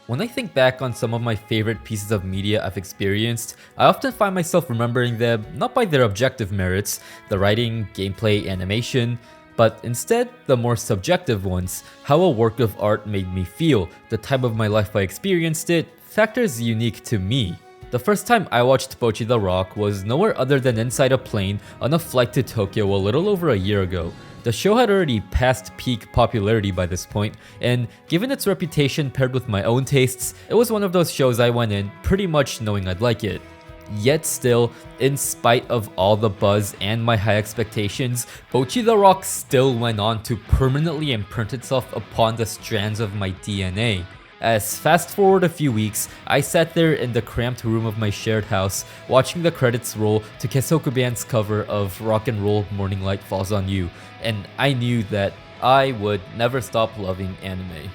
When I think back on some of my favorite pieces of media I've experienced, I often find myself remembering them not by their objective merits, the writing, gameplay, animation, but instead the more subjective ones, how a work of art made me feel, the time of my life I experienced it, factors unique to me. The first time I watched Bocchi the Rock was nowhere other than inside a plane on a flight to Tokyo a little over a year ago. The show had already passed peak popularity by this point, and given its reputation paired with my own tastes, it was one of those shows I went in pretty much knowing I'd like it. Yet still, in spite of all the buzz and my high expectations, Bocchi the Rock still went on to permanently imprint itself upon the strands of my DNA. As fast forward a few weeks, I sat there in the cramped room of my shared house, watching the credits roll to Kessoku Band's cover of Rock and Roll Morning Light Falls on You, and I knew that I would never stop loving anime.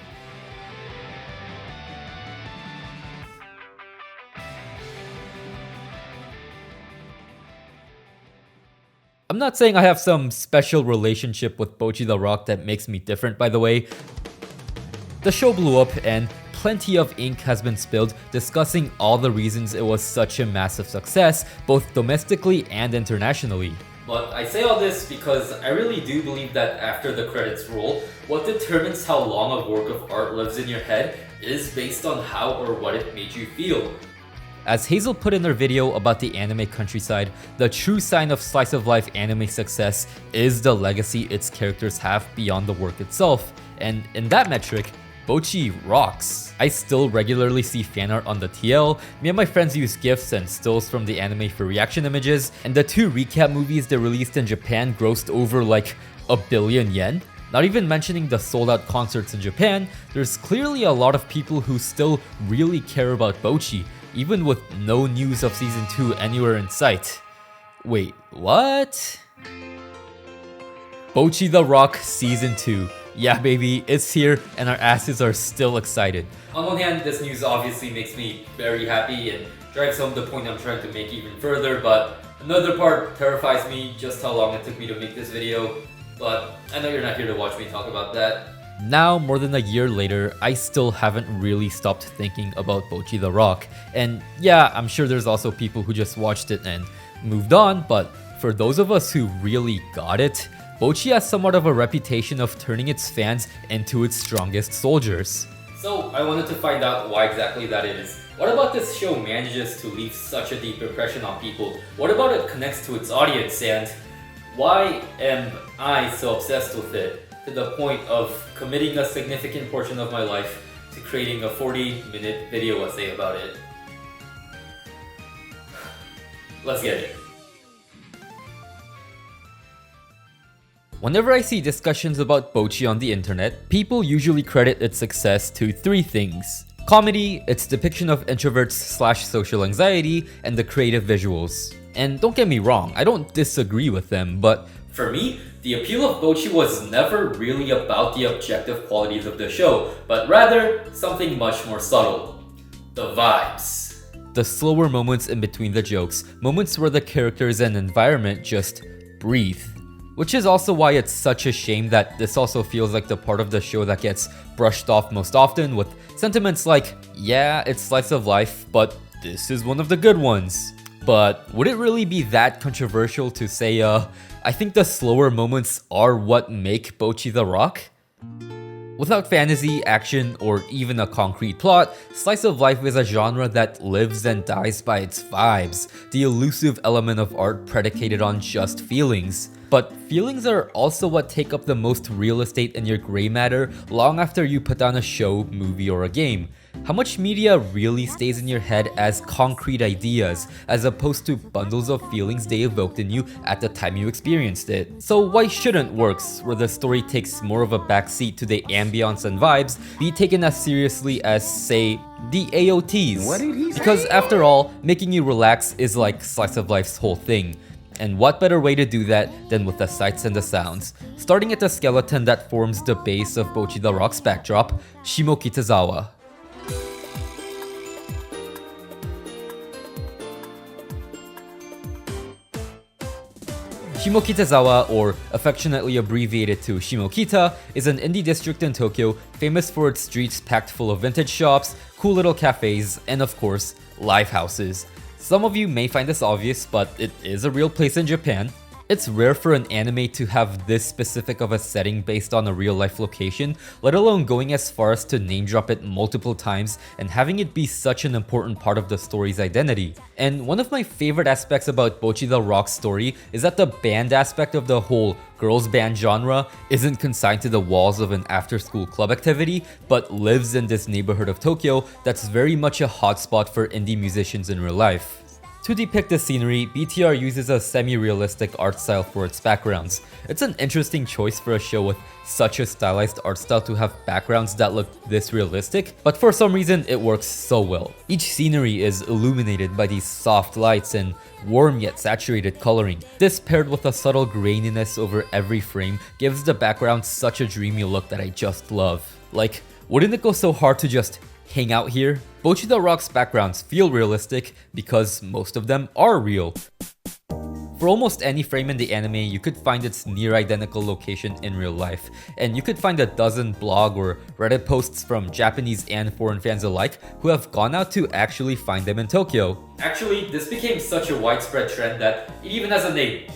I'm not saying I have some special relationship with Bocchi the Rock that makes me different, by the way. The show blew up and plenty of ink has been spilled discussing all the reasons it was such a massive success, both domestically and internationally. But I say all this because I really do believe that after the credits roll, what determines how long a work of art lives in your head is based on how or what it made you feel. As Hazel put in her video about the anime countryside, the true sign of slice of life anime success is the legacy its characters have beyond the work itself, and in that metric, Bocchi rocks. I still regularly see fan art on the TL, me and my friends use GIFs and stills from the anime for reaction images, and the 2 recap movies they released in Japan grossed over like $1 billion. Not even mentioning the sold out concerts in Japan, there's clearly a lot of people who still really care about Bocchi, even with no news of season 2 anywhere in sight. Wait, what? Bocchi the Rock Season 2. Yeah baby, it's here and our asses are still excited. On one hand, this news obviously makes me very happy and drives home the point I'm trying to make even further, but another part terrifies me just how long it took me to make this video. But I know you're not here to watch me talk about that. Now, more than a year later, I still haven't really stopped thinking about Bocchi the Rock. And yeah, I'm sure there's also people who just watched it and moved on, but for those of us who really got it, Bocchi has somewhat of a reputation of turning its fans into its strongest soldiers. So I wanted to find out why exactly that is. What about this show manages to leave such a deep impression on people? What about it connects to its audience, and why am I so obsessed with it to the point of committing a significant portion of my life to creating a 40-minute video essay about it? Let's get it. Whenever I see discussions about Bocchi on the internet, people usually credit its success to 3 things. Comedy, its depiction of introverts/social anxiety, and the creative visuals. And don't get me wrong, I don't disagree with them, but for me, the appeal of Bocchi was never really about the objective qualities of the show, but rather something much more subtle. The vibes. The slower moments in between the jokes, moments where the characters and environment just breathe. Which is also why it's such a shame that this also feels like the part of the show that gets brushed off most often with sentiments like, yeah, it's slice of life, but this is one of the good ones. But would it really be that controversial to say, I think the slower moments are what make Bocchi the Rock? Without fantasy, action, or even a concrete plot, slice of life is a genre that lives and dies by its vibes, the elusive element of art predicated on just feelings. But feelings are also what take up the most real estate in your gray matter long after you put down a show, movie, or a game. How much media really stays in your head as concrete ideas, as opposed to bundles of feelings they evoked in you at the time you experienced it? So why shouldn't works, where the story takes more of a backseat to the ambience and vibes, be taken as seriously as, say, the AOTs? What did he say? Because after all, making you relax is like slice of life's whole thing. And what better way to do that than with the sights and the sounds? Starting at the skeleton that forms the base of Bocchi the Rock's backdrop, Shimokitazawa. Shimokitazawa, or affectionately abbreviated to Shimokita, is an indie district in Tokyo famous for its streets packed full of vintage shops, cool little cafes, and of course, live houses. Some of you may find this obvious, but it is a real place in Japan. It's rare for an anime to have this specific of a setting based on a real life location, let alone going as far as to name drop it multiple times and having it be such an important part of the story's identity. And one of my favorite aspects about Bocchi the Rock's story is that the band aspect of the whole girls band genre isn't consigned to the walls of an after-school club activity, but lives in this neighborhood of Tokyo that's very much a hotspot for indie musicians in real life. To depict the scenery, BTR uses a semi-realistic art style for its backgrounds. It's an interesting choice for a show with such a stylized art style to have backgrounds that look this realistic, but for some reason it works so well. Each scenery is illuminated by these soft lights and warm yet saturated coloring. This paired with a subtle graininess over every frame gives the background such a dreamy look that I just love. Like, wouldn't it go so hard to just hang out here? Bocchi the Rock's backgrounds feel realistic because most of them are real. For almost any frame in the anime, you could find its near identical location in real life, and you could find a dozen blog or Reddit posts from Japanese and foreign fans alike who have gone out to actually find them in Tokyo. Actually, this became such a widespread trend that it even has a name: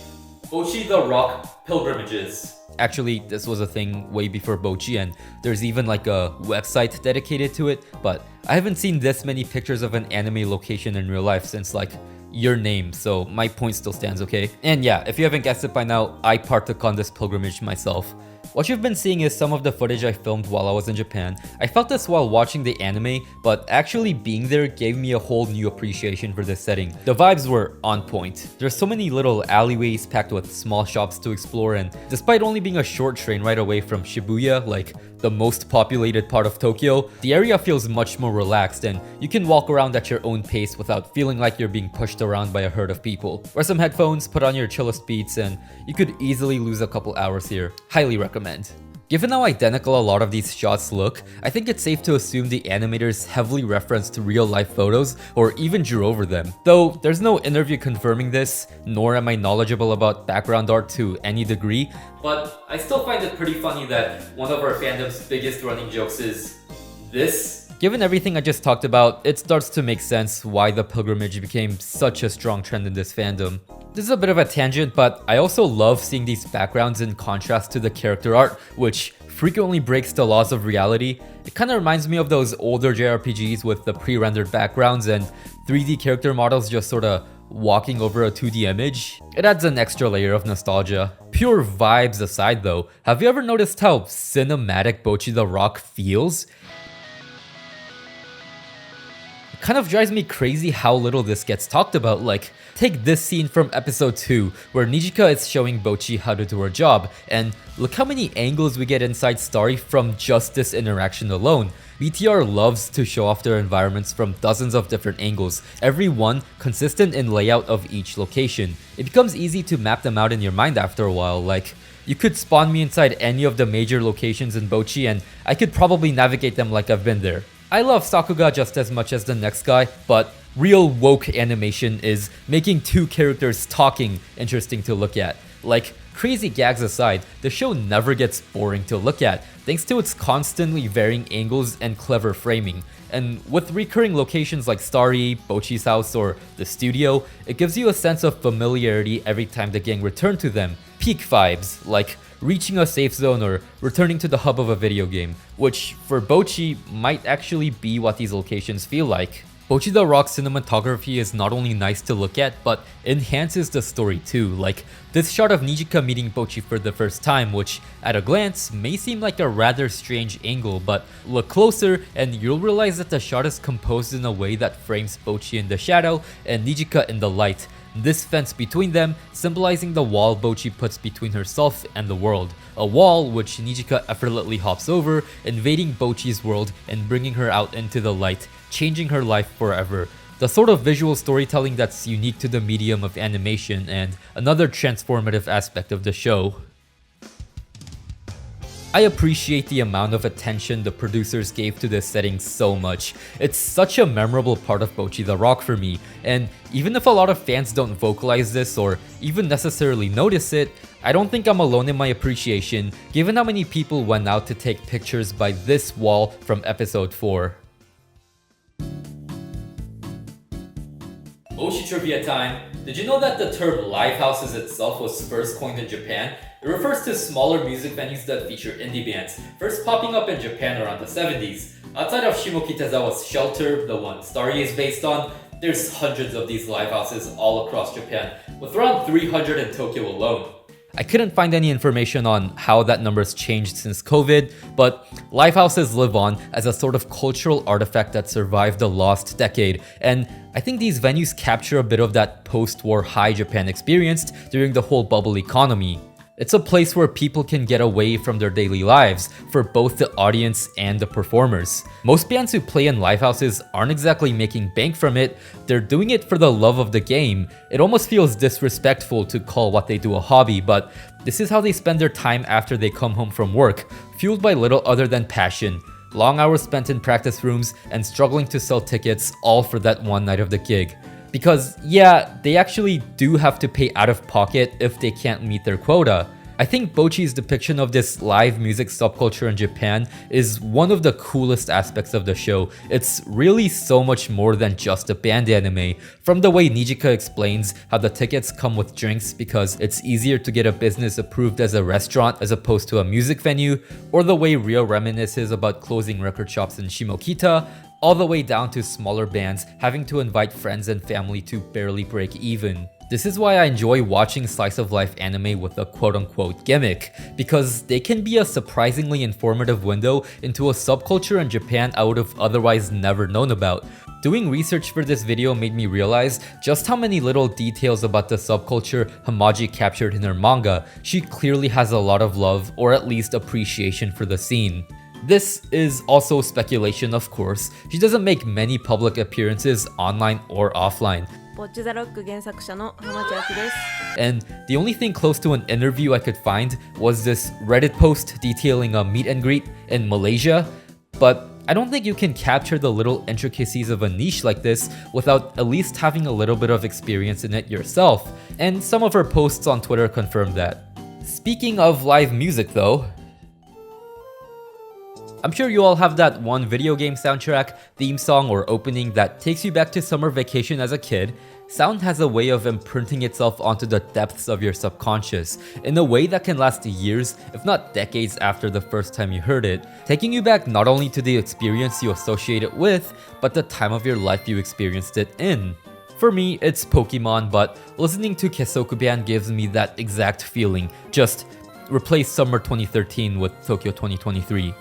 Bocchi the Rock Pilgrimages. Actually, this was a thing way before Bocchi, and there's even like a website dedicated to it, but I haven't seen this many pictures of an anime location in real life since like Your Name, so my point still stands, okay? And yeah, if you haven't guessed it by now, I partook on this pilgrimage myself. What you've been seeing is some of the footage I filmed while I was in Japan. I felt this while watching the anime, but actually being there gave me a whole new appreciation for this setting. The vibes were on point. There's so many little alleyways packed with small shops to explore, and despite only being a short train ride away from Shibuya, like the most populated part of Tokyo, the area feels much more relaxed and you can walk around at your own pace without feeling like you're being pushed around by a herd of people. Wear some headphones, put on your chillest beats, and you could easily lose a couple hours here. Highly recommend. Given how identical a lot of these shots look, I think it's safe to assume the animators heavily referenced real-life photos or even drew over them. Though there's no interview confirming this, nor am I knowledgeable about background art to any degree, but I still find it pretty funny that one of our fandom's biggest running jokes is this. Given everything I just talked about, it starts to make sense why the pilgrimage became such a strong trend in this fandom. This is a bit of a tangent, but I also love seeing these backgrounds in contrast to the character art, which frequently breaks the laws of reality. It kind of reminds me of those older JRPGs with the pre-rendered backgrounds and 3D character models just sorta walking over a 2D image. It adds an extra layer of nostalgia. Pure vibes aside though, have you ever noticed how cinematic Bocchi the Rock feels? It kind of drives me crazy how little this gets talked about. Like, take this scene from episode 2 where Nijika is showing Bocchi how to do her job, and look how many angles we get inside Starry from just this interaction alone. BTR loves to show off their environments from dozens of different angles, every one consistent in layout of each location. It becomes easy to map them out in your mind after a while. Like, you could spawn me inside any of the major locations in Bocchi and I could probably navigate them like I've been there. I love Sakuga just as much as the next guy, but real woke animation is making two characters talking interesting to look at. Like, crazy gags aside, the show never gets boring to look at, thanks to its constantly varying angles and clever framing. And with recurring locations like Starry, Bocchi's house, or the studio, it gives you a sense of familiarity every time the gang return to them. Peak vibes, like reaching a safe zone or returning to the hub of a video game, which for Bocchi might actually be what these locations feel like. Bocchi the Rock's cinematography is not only nice to look at, but enhances the story too. Like this shot of Nijika meeting Bocchi for the first time, which at a glance may seem like a rather strange angle, but look closer and you'll realize that the shot is composed in a way that frames Bocchi in the shadow and Nijika in the light. This fence between them symbolizing the wall Bocchi puts between herself and the world. A wall which Nijika effortlessly hops over, invading Bocchi's world and bringing her out into the light, changing her life forever. The sort of visual storytelling that's unique to the medium of animation and another transformative aspect of the show. I appreciate the amount of attention the producers gave to this setting so much. It's such a memorable part of Bocchi the Rock for me, and even if a lot of fans don't vocalize this or even necessarily notice it, I don't think I'm alone in my appreciation, given how many people went out to take pictures by this wall from episode 4. Bocchi trivia time. Did you know that the term live houses itself was first coined in Japan? It refers to smaller music venues that feature indie bands, first popping up in Japan around the 70s. Outside of Shimokitazawa's Shelter, the one Starry is based on, there's hundreds of these live houses all across Japan, with around 300 in Tokyo alone. I couldn't find any information on how that number's changed since COVID, but live houses live on as a sort of cultural artifact that survived the lost decade, and I think these venues capture a bit of that post-war high Japan experienced during the whole bubble economy. It's a place where people can get away from their daily lives for both the audience and the performers. Most bands who play in live houses aren't exactly making bank from it, they're doing it for the love of the game. It almost feels disrespectful to call what they do a hobby, but this is how they spend their time after they come home from work, fueled by little other than passion. Long hours spent in practice rooms and struggling to sell tickets, all for that one night of the gig. Because yeah, they actually do have to pay out of pocket if they can't meet their quota. I think Bocchi's depiction of this live music subculture in Japan is one of the coolest aspects of the show. It's really so much more than just a band anime. From the way Nijika explains how the tickets come with drinks because it's easier to get a business approved as a restaurant as opposed to a music venue, or the way Rio reminisces about closing record shops in Shimokita, all the way down to smaller bands having to invite friends and family to barely break even. This is why I enjoy watching slice of life anime with a quote-unquote gimmick, because they can be a surprisingly informative window into a subculture in Japan I would have otherwise never known about. Doing research for this video made me realize just how many little details about the subculture Hamaji captured in her manga. She clearly has a lot of love, or at least appreciation for the scene. This is also speculation, of course. She doesn't make many public appearances online or offline. And the only thing close to an interview I could find was this Reddit post detailing a meet and greet in Malaysia. But I don't think you can capture the little intricacies of a niche like this without at least having a little bit of experience in it yourself. And some of her posts on Twitter confirmed that. Speaking of live music though, I'm sure you all have that one video game soundtrack, theme song, or opening that takes you back to summer vacation as a kid. Sound has a way of imprinting itself onto the depths of your subconscious in a way that can last years, if not decades after the first time you heard it, taking you back not only to the experience you associate it with, but the time of your life you experienced it in. For me, it's Pokemon, but listening to Kessoku Band gives me that exact feeling. Just replace summer 2013 with Tokyo 2023.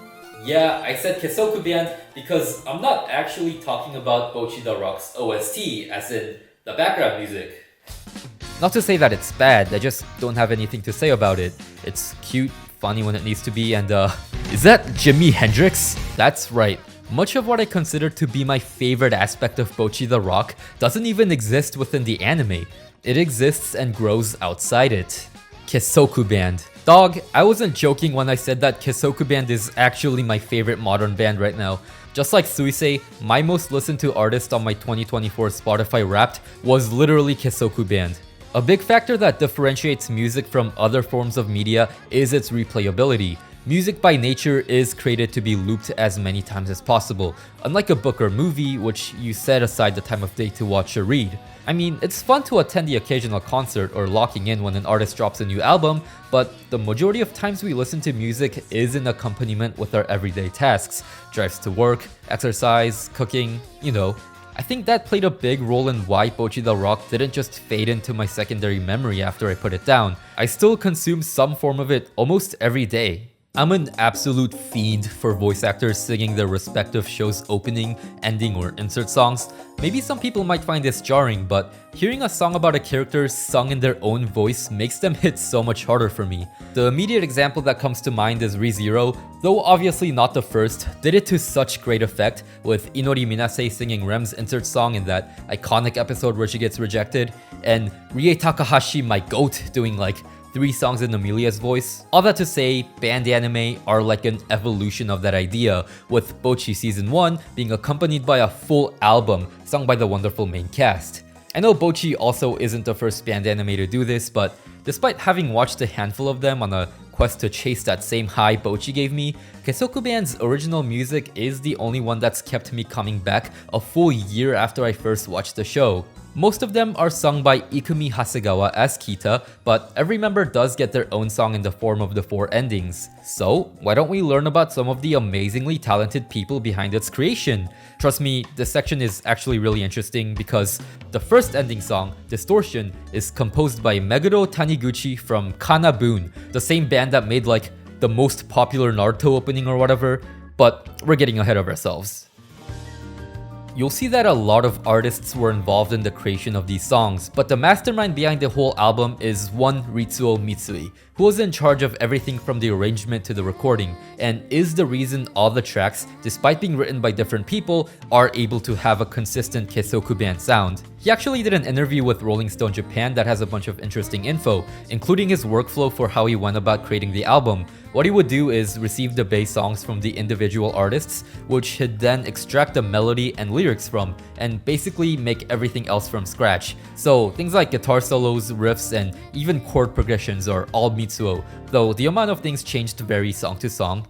Yeah, I said Kessoku Band because I'm not actually talking about Bocchi the Rock's OST, as in the background music. Not to say that it's bad, I just don't have anything to say about it. It's cute, funny when it needs to be, and is that Jimi Hendrix? That's right. Much of what I consider to be my favorite aspect of Bocchi the Rock doesn't even exist within the anime. It exists and grows outside it. Kessoku Band. Dog, I wasn't joking when I said that Kessoku Band is actually my favorite modern band right now. Just like Suisei, my most listened to artist on my 2024 Spotify Wrapped was literally Kessoku Band. A big factor that differentiates music from other forms of media is its replayability. Music by nature is created to be looped as many times as possible, unlike a book or movie which you set aside the time of day to watch or read. I mean, it's fun to attend the occasional concert or locking in when an artist drops a new album, but the majority of times we listen to music is in accompaniment with our everyday tasks, drives to work, exercise, cooking, you know. I think that played a big role in why Bocchi the Rock didn't just fade into my secondary memory after I put it down. I still consume some form of it almost every day. I'm an absolute fiend for voice actors singing their respective show's opening, ending, or insert songs. Maybe some people might find this jarring, but hearing a song about a character sung in their own voice makes them hit so much harder for me. The immediate example that comes to mind is ReZero, though obviously not the first, did it to such great effect, with Inori Minase singing Rem's insert song in that iconic episode where she gets rejected, and Rie Takahashi, my GOAT, doing like 3 songs in Amelia's voice. All that to say, band anime are like an evolution of that idea, with Bocchi Season 1 being accompanied by a full album sung by the wonderful main cast. I know Bocchi also isn't the first band anime to do this, but despite having watched a handful of them on a quest to chase that same high Bocchi gave me, Kessoku Band's original music is the only one that's kept me coming back a full year after I first watched the show. Most of them are sung by Ikumi Hasegawa as Kita, but every member does get their own song in the form of the 4 endings. So, why don't we learn about some of the amazingly talented people behind its creation? Trust me, this section is actually really interesting because the first ending song, Distortion, is composed by Meguro Taniguchi from Kana Boon, the same band that made like the most popular Naruto opening or whatever, but we're getting ahead of ourselves. You'll see that a lot of artists were involved in the creation of these songs, but the mastermind behind the whole album is one Ritsuo Mitsui, who was in charge of everything from the arrangement to the recording, and is the reason all the tracks, despite being written by different people, are able to have a consistent Kessoku Band sound. He actually did an interview with Rolling Stone Japan that has a bunch of interesting info, including his workflow for how he went about creating the album. What he would do is receive the bass songs from the individual artists, which he'd then extract the melody and lyrics from, and basically make everything else from scratch. So things like guitar solos, riffs, and even chord progressions are all Mitsuo, though the amount of things changed vary song to song.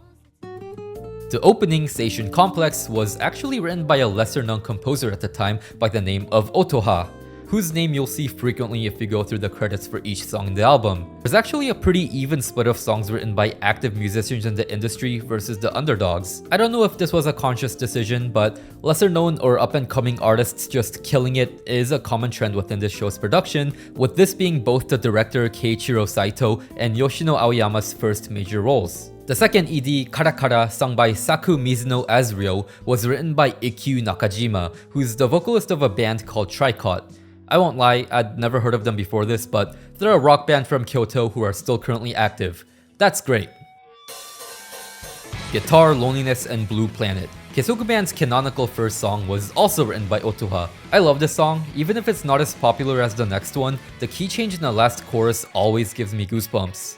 The opening, Seishun Complex, was actually written by a lesser-known composer at the time by the name of Otoha, whose name you'll see frequently if you go through the credits for each song in the album. There's actually a pretty even split of songs written by active musicians in the industry versus the underdogs. I don't know if this was a conscious decision, but lesser-known or up-and-coming artists just killing it is a common trend within this show's production, with this being both the director Keiichiro Saito and Yoshino Aoyama's first major roles. The second ED, Kara Kara, sung by Saku Mizuno as Ryo, was written by Ikkyu Nakajima, who's the vocalist of a band called Tricot. I won't lie, I'd never heard of them before this, but they're a rock band from Kyoto who are still currently active. That's great. Guitar, Loneliness, and Blue Planet. Kessoku Band's canonical first song was also written by Otoha. I love this song, even if it's not as popular as the next one, the key change in the last chorus always gives me goosebumps.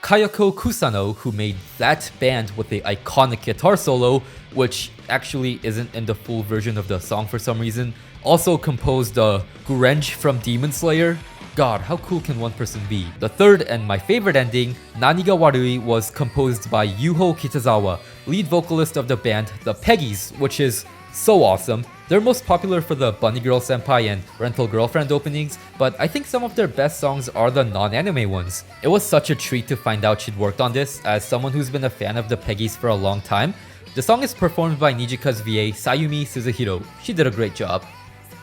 Kayako Kusano, who made that band with the iconic guitar solo, which actually isn't in the full version of the song for some reason, also composed Gurenge from Demon Slayer. God, how cool can one person be? The third and my favorite ending, Nani ga Warui, was composed by Yuho Kitazawa, lead vocalist of the band The Peggies, which is so awesome. They're most popular for the Bunny Girl Senpai and Rental Girlfriend openings, but I think some of their best songs are the non-anime ones. It was such a treat to find out she'd worked on this, as someone who's been a fan of the Peggies for a long time. The song is performed by Nijika's VA, Sayumi Suzuhiro. She did a great job.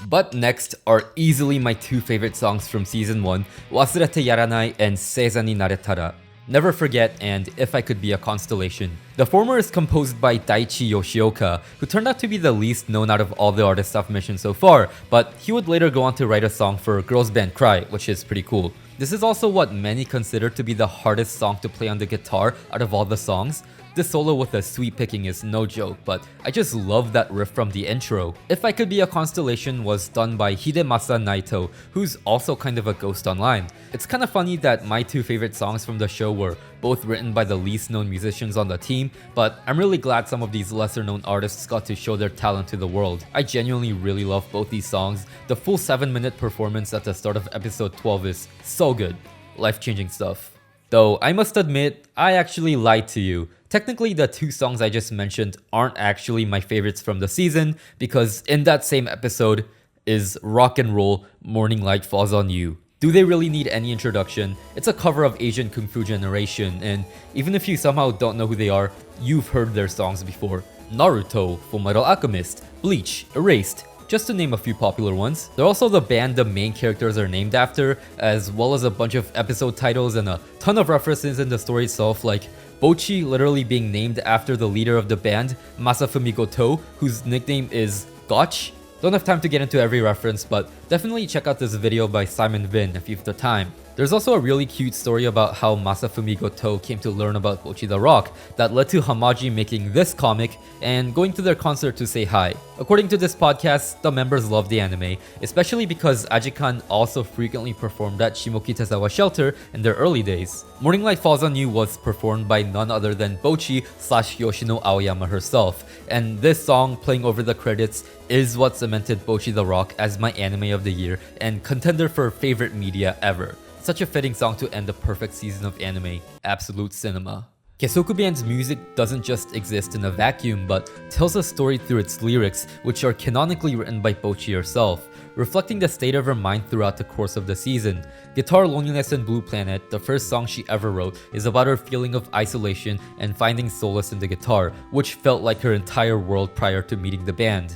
But next are easily my 2 favorite songs from Season 1, Wasurete Yaranai and Seiza ni Naretara. Never Forget and If I Could Be a Constellation. The former is composed by Daichi Yoshioka, who turned out to be the least known out of all the artists I've mentioned so far, but he would later go on to write a song for girls band Cry, which is pretty cool. This is also what many consider to be the hardest song to play on the guitar out of all the songs. This solo with the sweep picking is no joke, but I just love that riff from the intro. If I Could Be a Constellation was done by Hidemasa Naito, who's also kind of a ghost online. It's kind of funny that my 2 favorite songs from the show were both written by the least known musicians on the team, but I'm really glad some of these lesser known artists got to show their talent to the world. I genuinely really love both these songs. The full 7-minute performance at the start of episode 12 is so good. Life-changing stuff. Though I must admit, I actually lied to you. Technically, the 2 songs I just mentioned aren't actually my favorites from the season, because in that same episode is Rock and Roll Morning Light Falls on You. Do they really need any introduction? It's a cover of Asian Kung Fu Generation, and even if you somehow don't know who they are, you've heard their songs before. Naruto, Fullmetal Alchemist, Bleach, Erased, just to name a few popular ones. They're also the band the main characters are named after, as well as a bunch of episode titles and a ton of references in the story itself, like Bocchi literally being named after the leader of the band, Masafumi Goto, whose nickname is Gotch. Don't have time to get into every reference, but definitely check out this video by Simon Vin if you have the time. There's also a really cute story about how Masafumi Goto came to learn about Bocchi the Rock that led to Hamaji making this comic and going to their concert to say hi. According to this podcast, the members love the anime, especially because Ajikan also frequently performed at Shimokitazawa shelter in their early days. Morning Light Falls on You was performed by none other than Bocchi/Yoshino Aoyama herself, and this song playing over the credits is what cemented Bocchi the Rock as my anime of the year and contender for favorite media ever. Such a fitting song to end the perfect season of anime. Absolute cinema. Kessoku Band's music doesn't just exist in a vacuum, but tells a story through its lyrics, which are canonically written by Bocchi herself, reflecting the state of her mind throughout the course of the season. Guitar Loneliness in Blue Planet, the first song she ever wrote, is about her feeling of isolation and finding solace in the guitar, which felt like her entire world prior to meeting the band.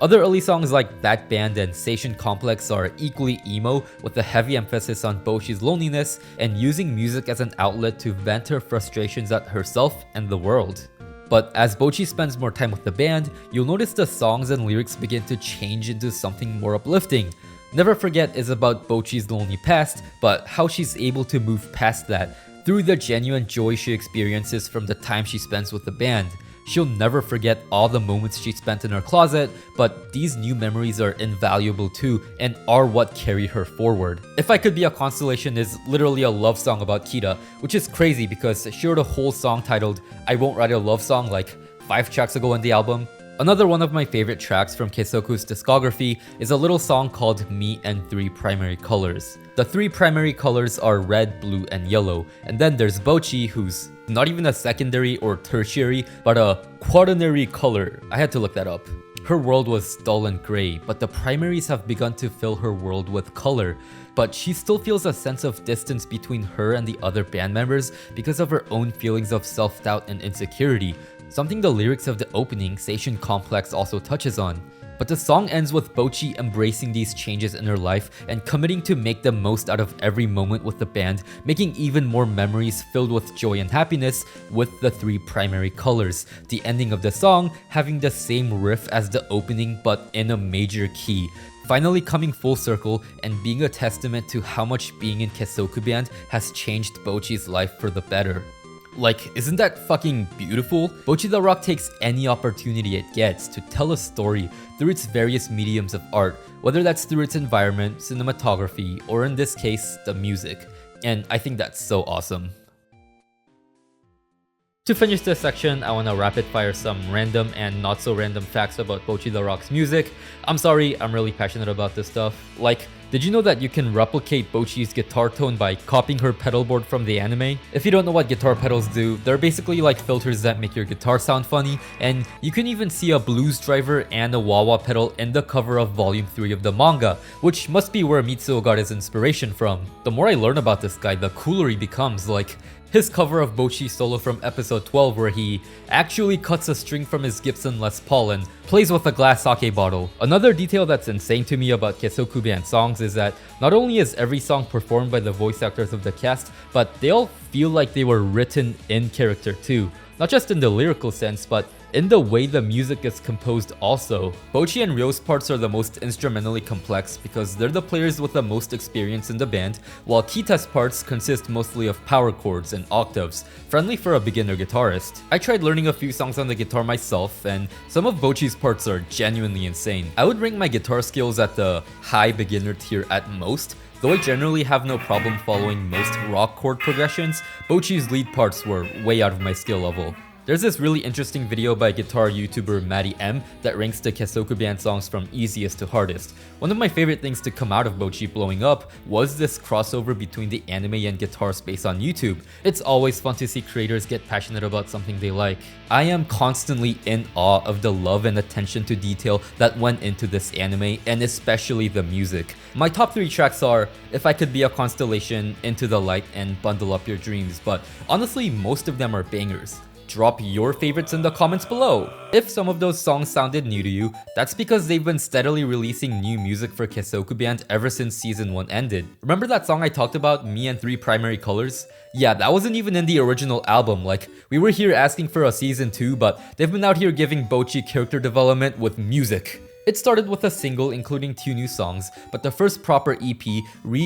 Other early songs like That Band and Seishun Complex are equally emo, with a heavy emphasis on Bocchi's loneliness and using music as an outlet to vent her frustrations at herself and the world. But as Bocchi spends more time with the band, you'll notice the songs and lyrics begin to change into something more uplifting. Never Forget is about Bocchi's lonely past, but how she's able to move past that through the genuine joy she experiences from the time she spends with the band. She'll never forget all the moments she spent in her closet, but these new memories are invaluable too and are what carry her forward. If I Could Be a Constellation is literally a love song about Kita, which is crazy because she wrote a whole song titled I Won't Write a Love Song like 5 tracks ago on the album. Another one of my favorite tracks from Kessoku's discography is a little song called Me and Three Primary Colors. The three primary colors are red, blue, and yellow, and then there's Bocchi, who's not even a secondary or tertiary, but a quaternary color. I had to look that up. Her world was dull and gray, but the primaries have begun to fill her world with color. But she still feels a sense of distance between her and the other band members because of her own feelings of self-doubt and insecurity, something the lyrics of the opening, Seishun Complex, also touches on. But the song ends with Bocchi embracing these changes in her life and committing to make the most out of every moment with the band, making even more memories filled with joy and happiness with the three primary colors. The ending of the song having the same riff as the opening but in a major key, finally coming full circle and being a testament to how much being in Kessoku Band has changed Bocchi's life for the better. Like, isn't that fucking beautiful? Bocchi the Rock takes any opportunity it gets to tell a story through its various mediums of art, whether that's through its environment, cinematography, or in this case, the music. And I think that's so awesome. To finish this section, I want to rapid fire some random and not so random facts about Bocchi the Rock's music. I'm sorry, I'm really passionate about this stuff. Like, did you know that you can replicate Bocchi's guitar tone by copying her pedal board from the anime? If you don't know what guitar pedals do, they're basically like filters that make your guitar sound funny, and you can even see a blues driver and a wah-wah pedal in the cover of volume 3 of the manga, which must be where Mitsuo got his inspiration from. The more I learn about this guy, the cooler he becomes. Like, his cover of Bocchi's solo from episode 12 where he actually cuts a string from his Gibson Les Paul and plays with a glass sake bottle. Another detail that's insane to me about Kessoku Band songs is that not only is every song performed by the voice actors of the cast, but they all feel like they were written in character too. Not just in the lyrical sense, but in the way the music is composed also. Bocchi and Ryo's parts are the most instrumentally complex because they're the players with the most experience in the band, while Kita's parts consist mostly of power chords and octaves, friendly for a beginner guitarist. I tried learning a few songs on the guitar myself, and some of Bocchi's parts are genuinely insane. I would rank my guitar skills at the high beginner tier at most. Though I generally have no problem following most rock chord progressions, Bocchi's lead parts were way out of my skill level. There's this really interesting video by guitar YouTuber Maddie M that ranks the Kessoku Band songs from easiest to hardest. One of my favorite things to come out of Bocchi blowing up was this crossover between the anime and guitar space on YouTube. It's always fun to see creators get passionate about something they like. I am constantly in awe of the love and attention to detail that went into this anime, and especially the music. My top 3 tracks are If I Could Be a Constellation, Into the Light, and Bundle Up Your Dreams, but honestly most of them are bangers. Drop your favorites in the comments below. If some of those songs sounded new to you, that's because they've been steadily releasing new music for Kessoku Band ever since season 1 ended. Remember that song I talked about, Me and Three Primary Colors? Yeah, that wasn't even in the original album. Like, we were here asking for a season 2, but they've been out here giving Bocchi character development with music. It started with a single including 2 new songs, but the first proper EP,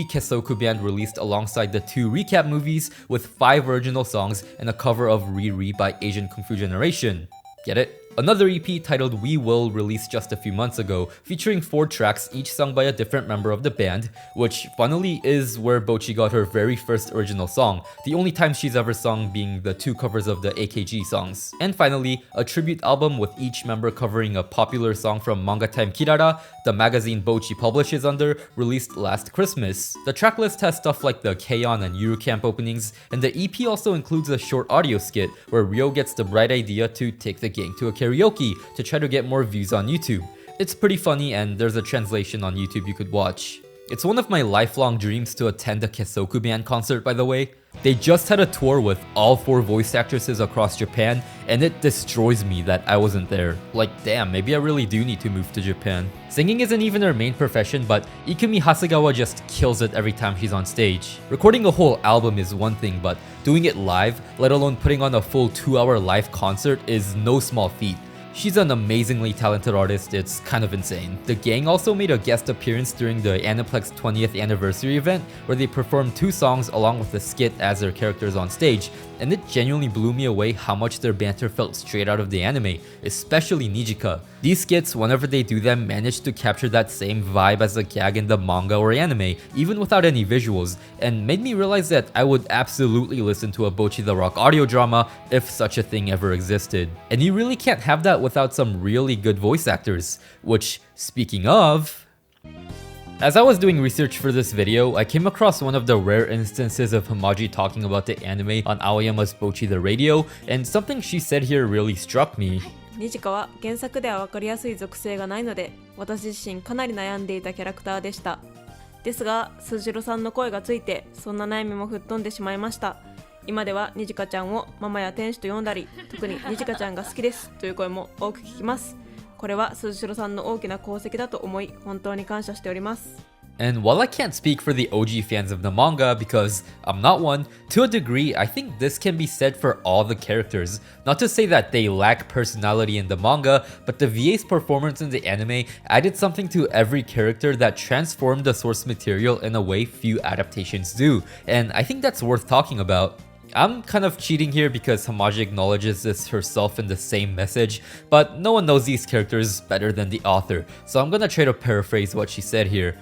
Kessoku Band, released alongside the 2 recap movies with 5 original songs and a cover of Re by Asian Kung Fu Generation. Get it? Another EP titled We Will released just a few months ago, featuring 4 tracks, each sung by a different member of the band, which funnily is where Bocchi got her very first original song, the only time she's ever sung being the 2 covers of the AKG songs. And finally, a tribute album with each member covering a popular song from Manga Time Kirara, the magazine Bocchi publishes under, released last Christmas. The tracklist has stuff like the K-On! And Yuru Camp openings, and the EP also includes a short audio skit where Ryo gets the bright idea to take the gang to a karaoke to try to get more views on YouTube. It's pretty funny and there's a translation on YouTube you could watch. It's one of my lifelong dreams to attend a Kessoku Band concert, by the way. They just had a tour with all 4 voice actresses across Japan, and it destroys me that I wasn't there. Like, damn, maybe I really do need to move to Japan. Singing isn't even her main profession, but Ikumi Hasegawa just kills it every time she's on stage. Recording a whole album is one thing, but doing it live, let alone putting on a full 2-hour live concert, is no small feat. She's an amazingly talented artist, it's kind of insane. The gang also made a guest appearance during the Aniplex 20th anniversary event, where they performed 2 songs along with a skit as their characters on stage, and it genuinely blew me away how much their banter felt straight out of the anime, especially Nijika. These skits, whenever they do them, manage to capture that same vibe as a gag in the manga or anime, even without any visuals, and made me realize that I would absolutely listen to a Bocchi the Rock audio drama if such a thing ever existed. And you really can't have that without some really good voice actors, which, speaking of... As I was doing research for this video, I came across one of the rare instances of Hamaji talking about the anime on Aoyama's Bocchi the Radio, and something she said here really struck me. ニジカは原作では分かりやすい属性がないので、私自身かなり悩んでいたキャラクターでした。ですが、鈴代さんの声がついて、そんな悩みも吹っ飛んでしまいました。今ではニジカちゃんをママや天使と呼んだり、特にニジカちゃんが好きですという声も多く聞きます。これは鈴代さんの大きな功績だと思い、本当に感謝しております。And while I can't speak for the OG fans of the manga because I'm not one, to a degree, I think this can be said for all the characters. Not to say that they lack personality in the manga, but the VA's performance in the anime added something to every character that transformed the source material in a way few adaptations do, and I think that's worth talking about. I'm kind of cheating here because Hamaji acknowledges this herself in the same message, but no one knows these characters better than the author, so I'm gonna try to paraphrase what she said here.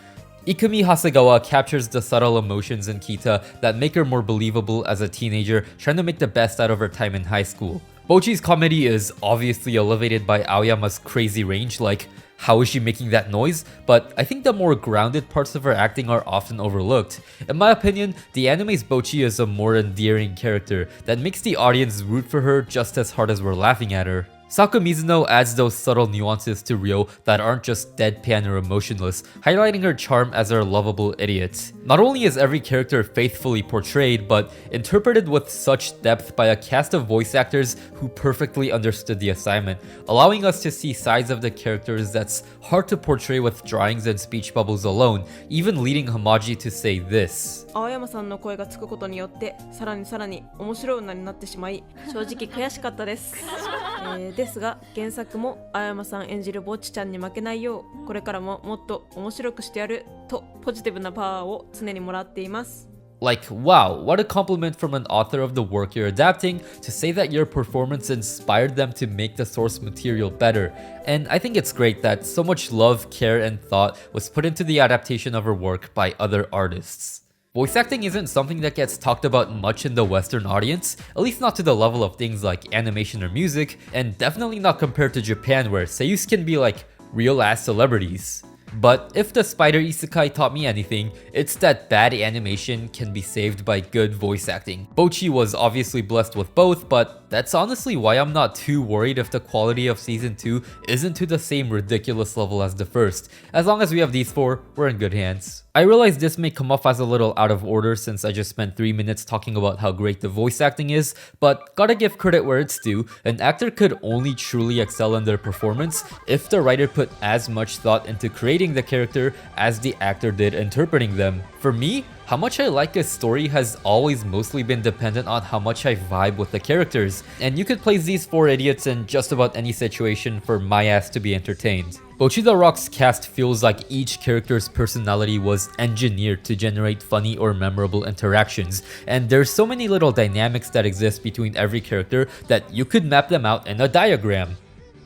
Ikumi Hasegawa captures the subtle emotions in Kita that make her more believable as a teenager trying to make the best out of her time in high school. Bocchi's comedy is obviously elevated by Aoyama's crazy range, like how is she making that noise? But I think the more grounded parts of her acting are often overlooked. In my opinion, the anime's Bocchi is a more endearing character that makes the audience root for her just as hard as we're laughing at her. Sako Mizuno adds those subtle nuances to Ryo that aren't just deadpan or emotionless, highlighting her charm as her lovable idiot. Not only is every character faithfully portrayed, but interpreted with such depth by a cast of voice actors who perfectly understood the assignment, allowing us to see sides of the characters that's hard to portray with drawings and speech bubbles alone, even leading Hamaji to say this. 青山さんの声がつくことによってさらに面白い女になってしまい正直悔しかったです、ですが原作も青山さん演じるぼっちちゃんに負けないようこれからももっと面白くしてやるとポジティブなパワーを常にもらっています。 Like, wow, what a compliment from an author of the work you're adapting to say that your performance inspired them to make the source material better. And I think it's great that so much love, care, and thought was put into the adaptation of her work by other artists. Voice acting isn't something that gets talked about much in the Western audience, at least not to the level of things like animation or music, and definitely not compared to Japan where seiyus can be like real-ass celebrities. But if the spider isekai taught me anything, it's that bad animation can be saved by good voice acting. Bocchi was obviously blessed with both, but that's honestly why I'm not too worried if the quality of season 2 isn't to the same ridiculous level as the first. As long as we have these 4, we're in good hands. I realize this may come off as a little out of order since I just spent 3 minutes talking about how great the voice acting is, but gotta give credit where it's due, an actor could only truly excel in their performance if the writer put as much thought into creating creating the character as the actor did interpreting them. For me, how much I like a story has always mostly been dependent on how much I vibe with the characters, and you could place these 4 idiots in just about any situation for my ass to be entertained. Bocchi the Rock's cast feels like each character's personality was engineered to generate funny or memorable interactions, and there's so many little dynamics that exist between every character that you could map them out in a diagram.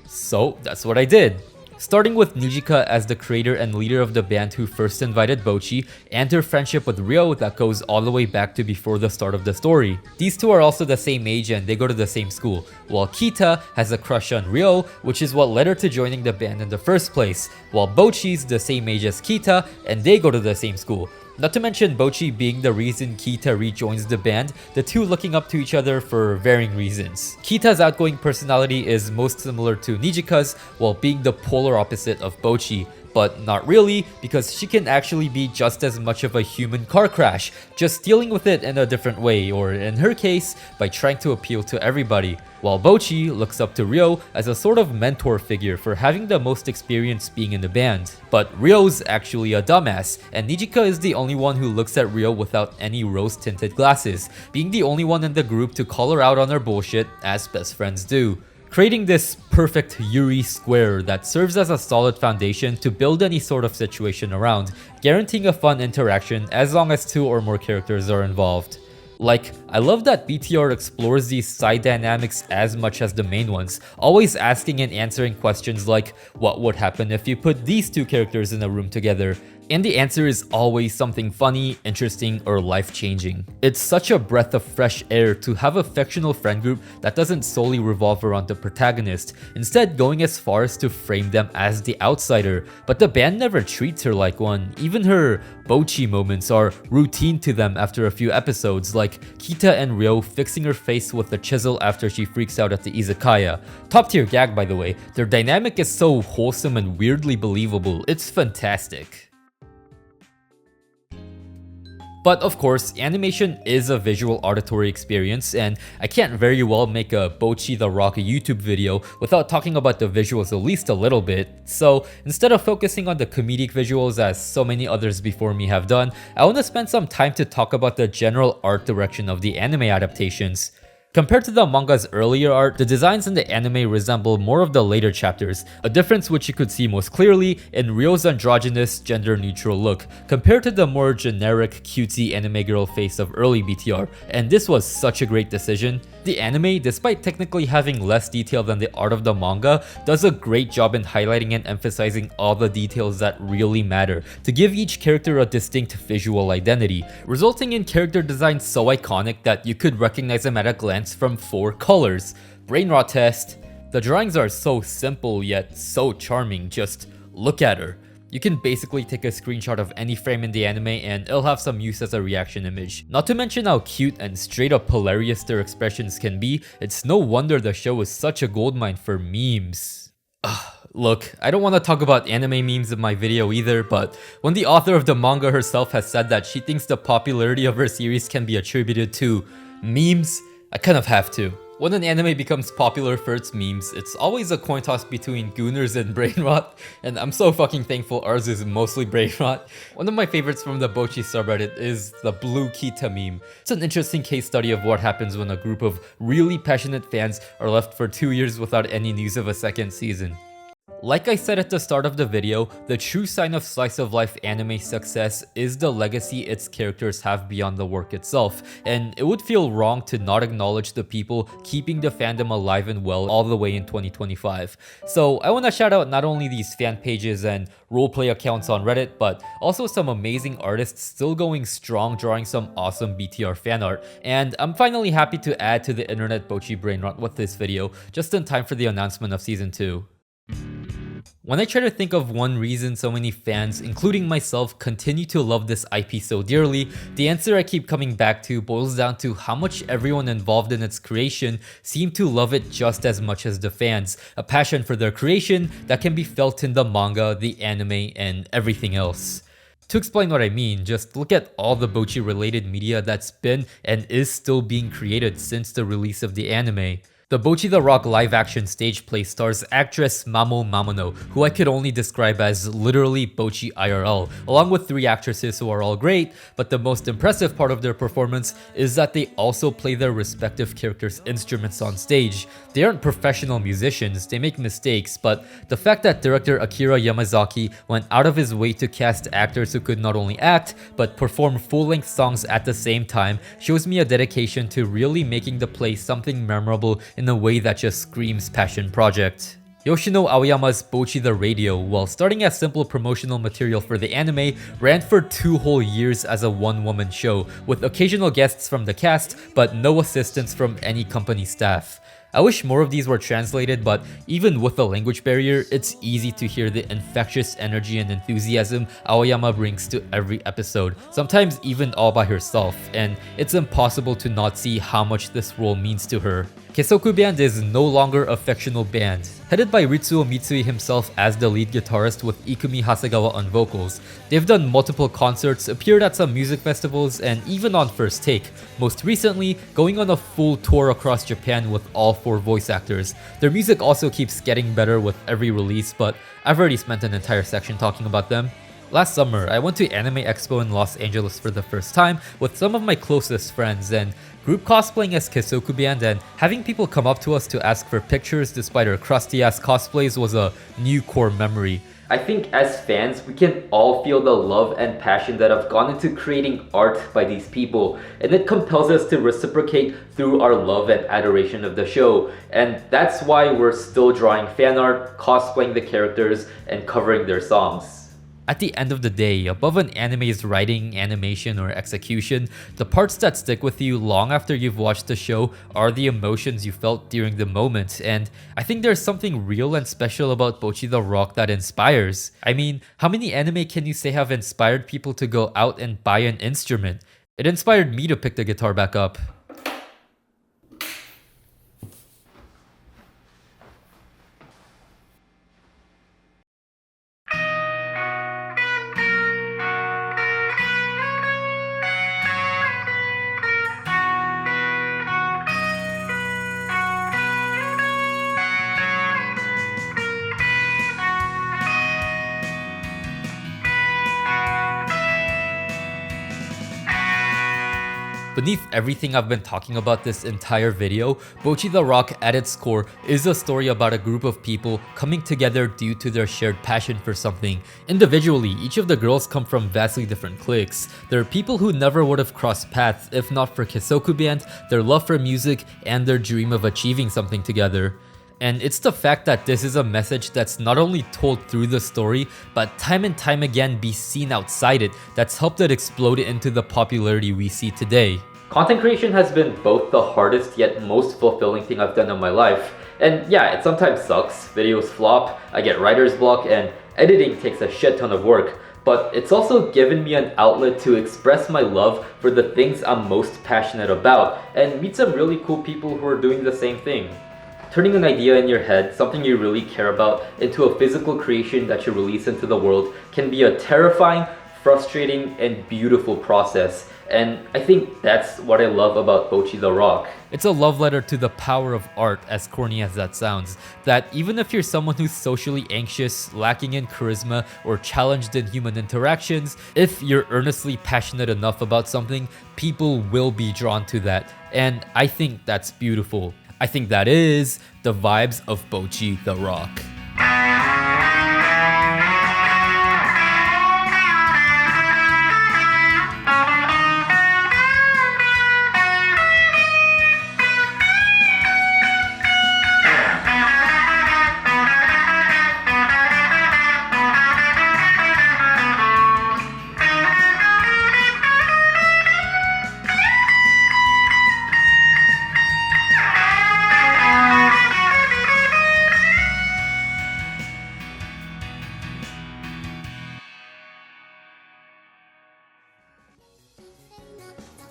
So that's what I did. Starting with Nijika as the creator and leader of the band who first invited Bocchi, and her friendship with Ryo that goes all the way back to before the start of the story. These two are also the same age and they go to the same school, while Kita has a crush on Ryo, which is what led her to joining the band in the first place, while Bocchi's the same age as Kita and they go to the same school. Not to mention Bocchi being the reason Kita rejoins the band, the two looking up to each other for varying reasons. Kita's outgoing personality is most similar to Nijika's, while being the polar opposite of Bocchi. But not really, because she can actually be just as much of a human car crash, just dealing with it in a different way, or in her case, by trying to appeal to everybody. While Bocchi looks up to Ryo as a sort of mentor figure for having the most experience being in the band. But Ryo's actually a dumbass, and Nijika is the only one who looks at Ryo without any rose-tinted glasses, being the only one in the group to call her out on her bullshit, as best friends do. Creating this perfect Yuri square that serves as a solid foundation to build any sort of situation around, guaranteeing a fun interaction as long as 2 or more characters are involved. Like, I love that BTR explores these side dynamics as much as the main ones, always asking and answering questions like, what would happen if you put these 2 characters in a room together? And the answer is always something funny, interesting, or life-changing. It's such a breath of fresh air to have a fictional friend group that doesn't solely revolve around the protagonist, instead going as far as to frame them as the outsider. But the band never treats her like one. Even her Bocchi moments are routine to them after a few episodes, like Kita and Ryo fixing her face with a chisel after she freaks out at the izakaya. Top tier gag, by the way. Their dynamic is so wholesome and weirdly believable. It's fantastic. But of course, animation is a visual auditory experience, and I can't very well make a Bocchi the Rock YouTube video without talking about the visuals at least a little bit. So instead of focusing on the comedic visuals as so many others before me have done, I want to spend some time to talk about the general art direction of the anime adaptations. Compared to the manga's earlier art, the designs in the anime resemble more of the later chapters, a difference which you could see most clearly in Ryo's androgynous, gender-neutral look, compared to the more generic, cutesy anime girl face of early BTR, and this was such a great decision. The anime, despite technically having less detail than the art of the manga, does a great job in highlighting and emphasizing all the details that really matter, to give each character a distinct visual identity, resulting in character designs so iconic that you could recognize them at a glance from 4 colors. Brainrot test. The drawings are so simple yet so charming, just look at her. You can basically take a screenshot of any frame in the anime and it'll have some use as a reaction image. Not to mention how cute and straight up hilarious their expressions can be, it's no wonder the show is such a goldmine for memes. Look, I don't want to talk about anime memes in my video either, but when the author of the manga herself has said that she thinks the popularity of her series can be attributed to memes, I kind of have to. When an anime becomes popular for its memes, it's always a coin toss between Gooners and Brainrot, and I'm so fucking thankful ours is mostly Brainrot. One of my favorites from the Bocchi subreddit is the Blue Kita meme. It's an interesting case study of what happens when a group of really passionate fans are left for 2 years without any news of a second season. Like I said at the start of the video, the true sign of slice of life anime success is the legacy its characters have beyond the work itself, and it would feel wrong to not acknowledge the people keeping the fandom alive and well all the way in 2025. So I want to shout out not only these fan pages and roleplay accounts on Reddit, but also some amazing artists still going strong drawing some awesome BTR fan art, and I'm finally happy to add to the internet Bocchi Brainrot with this video, just in time for the announcement of Season 2. When I try to think of one reason so many fans, including myself, continue to love this IP so dearly, the answer I keep coming back to boils down to how much everyone involved in its creation seem to love it just as much as the fans, a passion for their creation that can be felt in the manga, the anime, and everything else. To explain what I mean, just look at all the Bocchi related media that's been and is still being created since the release of the anime. The Bocchi the Rock live-action stage play stars actress Mamo Mamono, who I could only describe as literally Bocchi IRL, along with 3 actresses who are all great, but the most impressive part of their performance is that they also play their respective characters' instruments on stage. They aren't professional musicians, they make mistakes, but the fact that director Akira Yamazaki went out of his way to cast actors who could not only act, but perform full-length songs at the same time shows me a dedication to really making the play something memorable in a way that just screams passion project. Yoshino Aoyama's Bocchi the Radio, while starting as simple promotional material for the anime, ran for 2 whole years as a one-woman show, with occasional guests from the cast, but no assistance from any company staff. I wish more of these were translated, but even with the language barrier, it's easy to hear the infectious energy and enthusiasm Aoyama brings to every episode, sometimes even all by herself, and it's impossible to not see how much this role means to her. Kessoku Band is no longer a fictional band. Headed by Ritsuo Mitsui himself as the lead guitarist with Ikumi Hasegawa on vocals, they've done multiple concerts, appeared at some music festivals, and even on First Take, most recently going on a full tour across Japan with all 4 voice actors. Their music also keeps getting better with every release, but I've already spent an entire section talking about them. Last summer, I went to Anime Expo in Los Angeles for the first time with some of my closest friends, and group cosplaying as Kessoku Band and having people come up to us to ask for pictures despite our crusty ass cosplays was a new core memory. I think as fans, we can all feel the love and passion that have gone into creating art by these people, and it compels us to reciprocate through our love and adoration of the show. And that's why we're still drawing fan art, cosplaying the characters, and covering their songs. At the end of the day, above an anime's writing, animation, or execution, the parts that stick with you long after you've watched the show are the emotions you felt during the moment, and I think there's something real and special about Bocchi the Rock that inspires. I mean, how many anime can you say have inspired people to go out and buy an instrument? It inspired me to pick the guitar back up. Beneath everything I've been talking about this entire video, Bocchi the Rock at its core is a story about a group of people coming together due to their shared passion for something. Individually, each of the girls come from vastly different cliques. There are people who never would have crossed paths if not for Kessoku Band, their love for music, and their dream of achieving something together. And it's the fact that this is a message that's not only told through the story, but time and time again be seen outside it, that's helped it explode into the popularity we see today. Content creation has been both the hardest yet most fulfilling thing I've done in my life. And yeah, it sometimes sucks, videos flop, I get writer's block, and editing takes a shit ton of work. But it's also given me an outlet to express my love for the things I'm most passionate about, and meet some really cool people who are doing the same thing. Turning an idea in your head, something you really care about, into a physical creation that you release into the world can be a terrifying, frustrating, and beautiful process. And I think that's what I love about Bocchi the Rock. It's a love letter to the power of art, as corny as that sounds, that even if you're someone who's socially anxious, lacking in charisma, or challenged in human interactions, if you're earnestly passionate enough about something, people will be drawn to that. And I think that's beautiful. I think that is the vibes of Bocchi the Rock.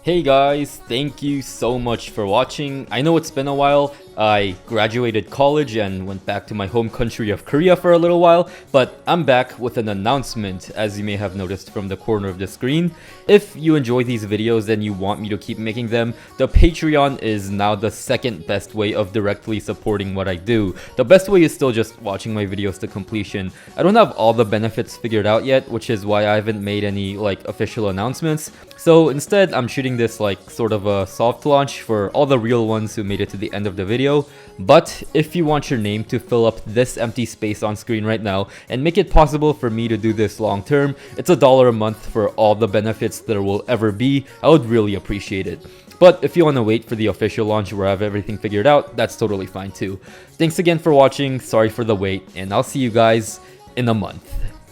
Hey guys, thank you so much for watching. I know it's been a while. I graduated college and went back to my home country of Korea for a little while, but I'm back with an announcement, as you may have noticed from the corner of the screen. If you enjoy these videos and you want me to keep making them, the Patreon is now the second best way of directly supporting what I do. The best way is still just watching my videos to completion. I don't have all the benefits figured out yet, which is why I haven't made any official announcements. So instead, I'm shooting this sort of a soft launch for all the real ones who made it to the end of the video. But if you want your name to fill up this empty space on screen right now and make it possible for me to do this long term, it's $1 a month for all the benefits there will ever be. I would really appreciate it. But if you want to wait for the official launch where I have everything figured out, that's totally fine too. Thanks again for watching, sorry for the wait, and I'll see you guys in a month.